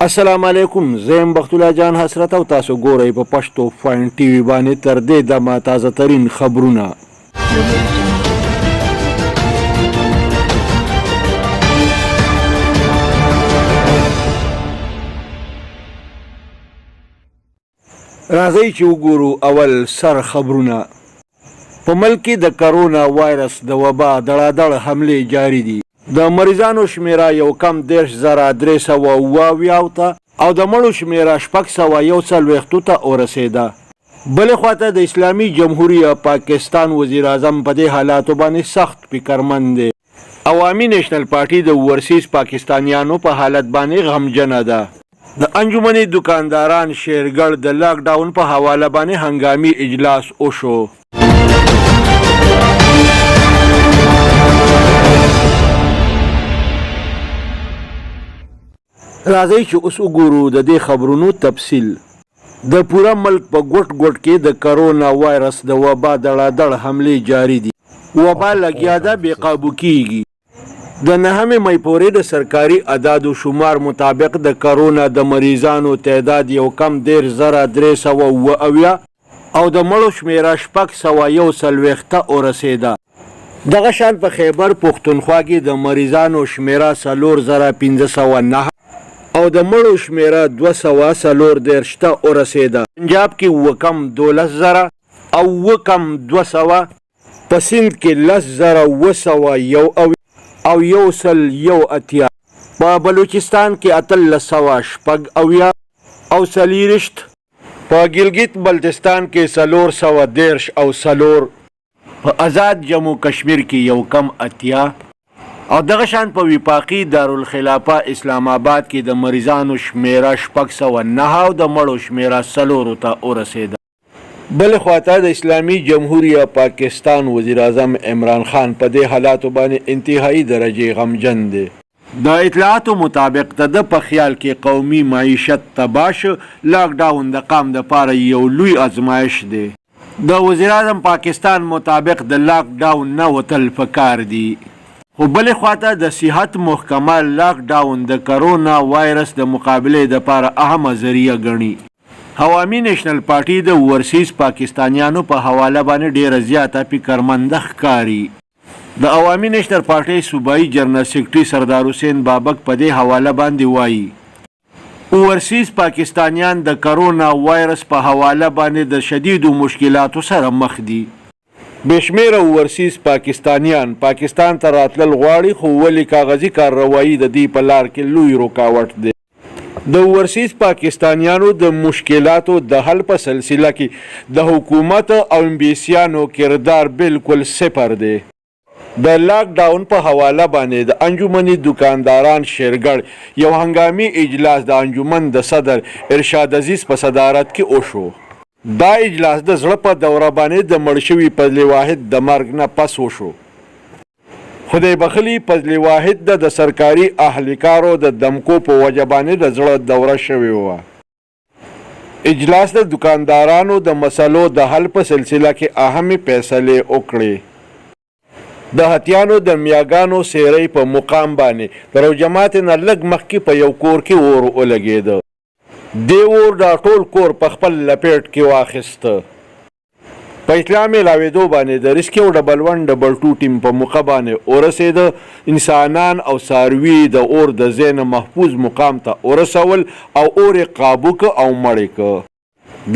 السلام علیکم. زم بخت الله جان حسرت او تاسو ګورئ په پښتو پوینټ ټي وی باندې تر دې دمه تازه ترين خبرونه. راځئ چې وګورو اول سر خبرونه. په ملک کې د کرونا وایرس د وبا دړادړ حمله جاری دي. د مریضانو شمیره یو کم 10,328 ته او د مړو شمیره 641 ته ورسېده. بلې خواته د اسلامي جمهوریت پاکستان وزیر اعظم په دې حالاتو باندې سخت فکرمند دی. عوامي نیشنل پارټي د ورسیز پاکستانیانو په حالت باندې غمجنه ده. د انجمن دکانداران شیرګړ د لاک ډاون په حواله باندې هنګامي اجلاس وشو. راځئ چې اوس وګورو د دې خبرونو تفصیل. د پوره ملک په ګوټ ګوټ کې د کرونا وایرس د وبا دړادړ حملې جاری دي. وبا لګیا ده بې قابو کیږي. د 9 مې پورې د سرکاري اعدادو شمار مطابق د کرونا د مریضانو تعداد یو کم 10,328 او د مړو شمیره 641 ته ورسېده. دغه شان په خیبر پښتونخوا کې د مریضانو شمیره 4,509 او د مړو شمیره 240 ته ورسېده. پنجاب کې وکم 12,000 او وکم 200، په سند کې 10,201 او 180، په بلوچستان کې 1380 او 40، په ګلګت بلتستان کې 413 او 4، په آزاد جموں کشمیر کې یو کم 80 او دغه شان په وفاقي دارالخلافه اسلام آباد کې د مریضانو شمیره 609 او د مړو شمیره 4 ته ورسېده. بل خواته د اسلامي جمهوریت پاکستان وزیر اعظم عمران خان په دې حالاتو باندې انتهایی درجه غمجن دی. د اطلاعاتو مطابق د په خیال کې قومي معیشت تباش لاک ډاون د قام د پاره یو لوی ازمایش دی. د وزیر اعظم پاکستان مطابق د لاک ډاون نه وتل پکار دی. خو بلې خواته د صحت محکمه لاک ډاون د کرونا وایرس د مقابلې دپاره اهمه ذریعه ګڼي. عوامي نیشنل پارټي د ورسیز پاکستانیانو په حواله باندې ډیره زیاته فکرمنده ښکاري. د عوامي نیشنل پارټي صوبایي جنرال سیکرټري سردار حسین بابک په دې حواله باندې وایي ورسیز پاکستانیان د کرونا وایرس په حواله باندې د شدیدو مشکلاتو سره مخ دي. بشمیره ورسیز پاکستانیان پاکستان ته راتلل غواړي، خو ولې کاغذي کارروایي د دې په لار کې لوی رکاوټ دی. د ورسیز پاکستانیانو د مشکلاتو د حل په سلسله کې د حکومت او امبیسیانو کردار بالکل صفر دی. د لاک ډاون په حواله باندې د انجمن دکانداران شیرګړ یو هنګامي اجلاس د انجمن د صدر ارشاد عزیز په صدارت کې وشو. دا اجلاس د زړه په دوره باندې د مړ شوي فضل واحد د مرګ نه پس وشو. خدای بخلي فضل واحد د سرکاري اهلکارو د دمکو په وجه باندې د زړه دوره شوې وه. اجلاس د دکاندارانو د مسلو د حل په سلسله کې اهمې فیصلې وکړې. د هتیانو د میاګانو سیرۍ په مقام باندې د روجمات نه لږ مخکې په یو کور کې اور ولګېده. دې اور دا ټول کور په خپل لپیټ کې واخیسته. په اطلاع میلاوېدو باندې د ریسکیو ډبل 1 ډبل 2 ټیم په موقع باندې ورسېده. انسانان او څاروي د اور د ځای نه محفوظ مقام ته ورسول او اور یې قابو که او مړ یې که.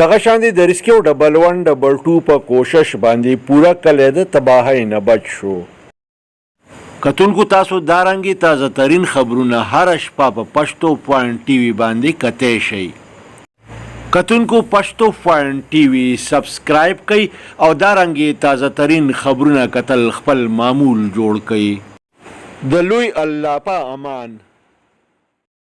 دغه شاندې د ریسکیو ډبل 1 ډبل 2 په کوشش باندې پوره کلی د تباهۍ نه بچ شو. کتونکو تاسو دارنګې تازه ترین خبرونه هره شپه په پښتو پوینټ ټي وي باندې کتی شئ. کتونکو پښتو پوینټ ټي وي سبسکرایب کئ او دارنګې تازه ترین خبرونه کتل خپل معمول جوړ کئ. د لوی الله په امان.